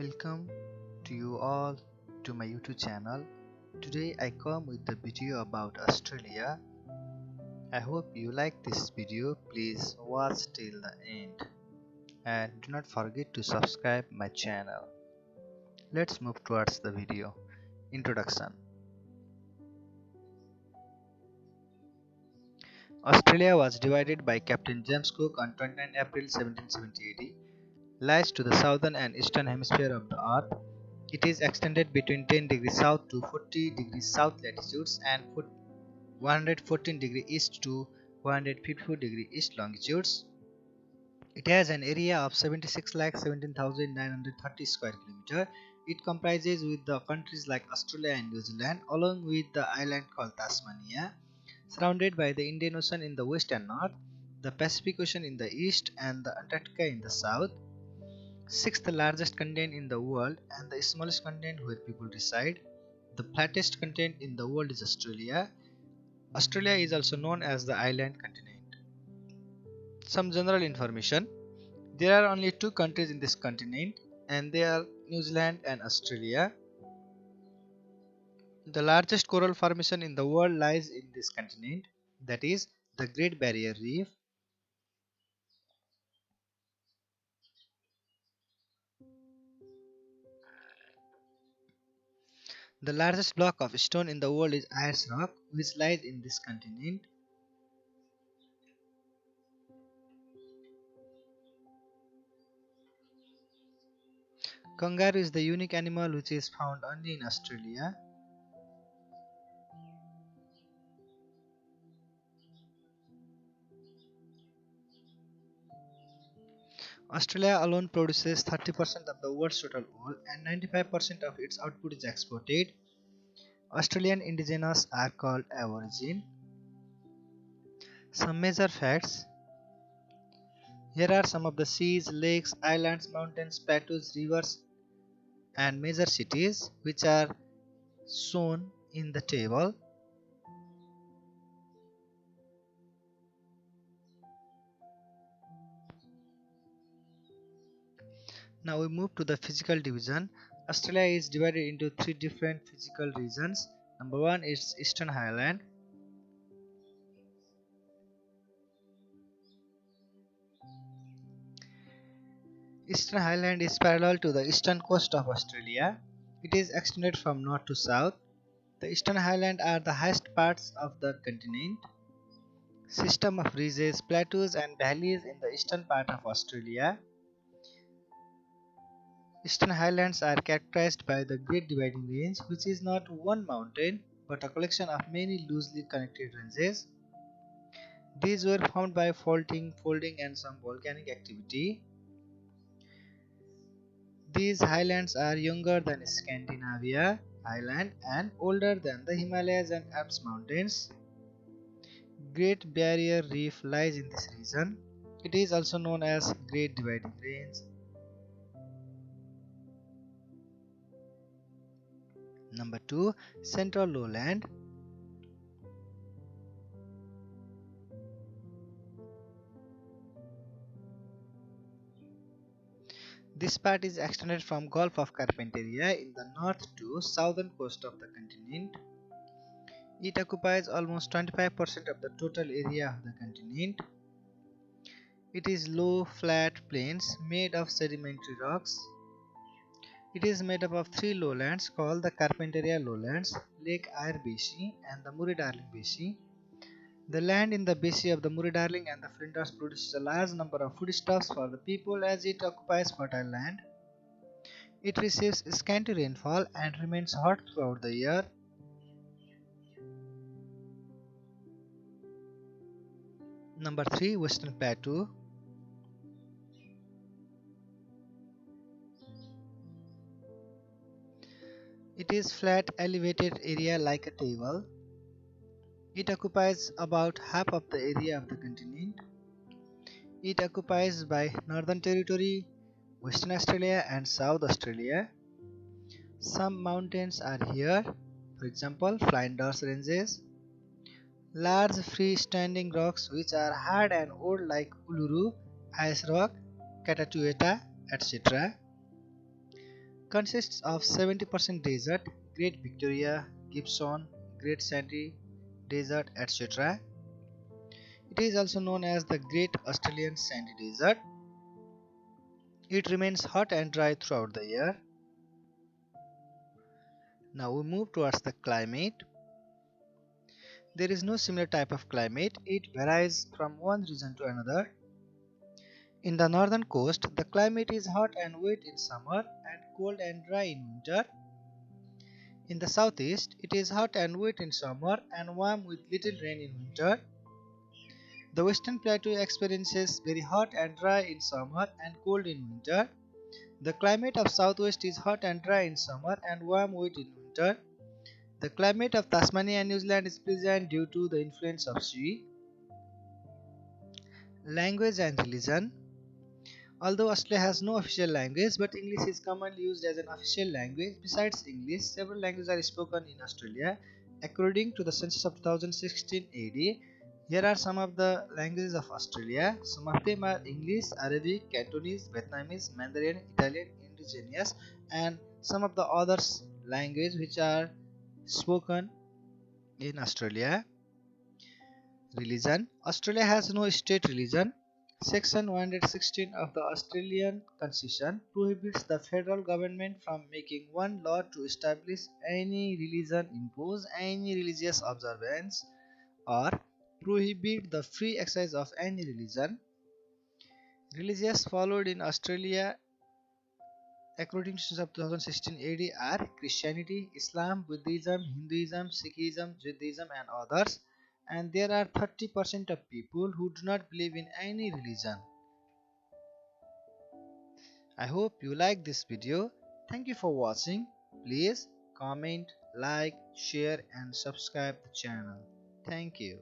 Welcome to you all to my YouTube channel. Today I come with the video about Australia. I hope you like this video. Please watch till the end and do not forget to subscribe my channel. Let's move towards the video. Introduction. Australia was divided by Captain James Cook on 29 April 1770 AD. Lies to the southern and eastern hemisphere of the earth. It is extended between 10 degrees south to 40 degrees south latitudes and 114 degrees east to 154 degrees east longitudes. It has an area of 76,17,930 square kilometer. It comprises with the countries like Australia and New Zealand, along with the island called Tasmania, surrounded by the Indian Ocean in the west and north, the Pacific Ocean in the east, and the Antarctica in the south. Sixth largest continent in the world and the smallest continent where people reside. The flattest continent in the world is Australia. Australia is also known as the island continent. Some general information. There are only two countries in this continent and they are New Zealand and Australia. The largest coral formation in the world lies in this continent, that is the Great Barrier Reef. The largest block of stone in the world is Ayers Rock, which lies in this continent. Kangaroo is the unique animal which is found only in Australia. Australia alone produces 30% of the world's total wool and 95% of its output is exported. Australian indigenous are called Aborigine. Some major facts. Here are some of the seas, lakes, islands, mountains, plateaus, rivers and major cities which are shown in the table. Now we move to the physical division. Australia is divided into three different physical regions. Number one is Eastern Highland. Eastern Highland is parallel to the eastern coast of Australia. It is extended from north to south. The Eastern Highland are the highest parts of the continent. System of ridges, plateaus and valleys in the eastern part of Australia. Eastern Highlands are characterized by the Great Dividing Range, which is not one mountain but a collection of many loosely connected ranges. These were formed by faulting, folding and some volcanic activity. These highlands are younger than Scandinavia Highland and older than the Himalayas and Alps mountains. Great Barrier Reef lies in this region. It is also known as Great Dividing Range. Number 2. Central Lowland. This part is extended from Gulf of Carpentaria in the north to southern coast of the continent. It occupies almost 25% of the total area of the continent. It is low, flat plains made of sedimentary rocks. It is made up of three lowlands called the Carpentaria Lowlands, Lake Eyre Basin and the Murray-Darling Basin. The land in the basin of the Murray-Darling and the Flinders produces a large number of foodstuffs for the people as it occupies fertile land. It receives scanty rainfall and remains hot throughout the year. Number 3. Western Plateau. It is flat elevated area like a table. It occupies about half of the area of the continent. It occupies by Northern Territory, Western Australia and South Australia. Some mountains are here, for example Flinders Ranges. Large freestanding rocks which are hard and old like Uluru, Ayers Rock, Catatueta, etc. consists of 70% desert, Great Victoria, Gibson, Great Sandy Desert, etc. It is also known as the Great Australian Sandy Desert. It remains hot and dry throughout the year. Now we move towards the climate. There is no similar type of climate. It varies from one region to another. In the northern coast, the climate is hot and wet in summer and cold and dry in winter. In the southeast, it is hot and wet in summer and warm with little rain in winter. The western plateau experiences very hot and dry in summer and cold in winter. The climate of southwest is hot and dry in summer and warm wet in winter. The climate of Tasmania and New Zealand is pleasant due to the influence of sea. Language and religion. Although Australia has no official language, but English is commonly used as an official language. Besides English, several languages are spoken in Australia. According to the census of 2016 AD, here are some of the languages of Australia. Some of them are English, Arabic, Cantonese, Vietnamese, Mandarin, Italian, indigenous, and some of the others languages which are spoken in Australia. Religion. Australia has no state religion. Section 116 of the Australian Constitution prohibits the federal government from making one law to establish any religion, impose any religious observance, or prohibit the free exercise of any religion. Religions followed in Australia according to 2016 AD are Christianity, Islam, Buddhism, Hinduism, Sikhism, Judaism, and others. And there are 30% of people who do not believe in any religion. I hope you like this video. Thank you for watching. Please comment, like, share, and subscribe the channel. Thank you.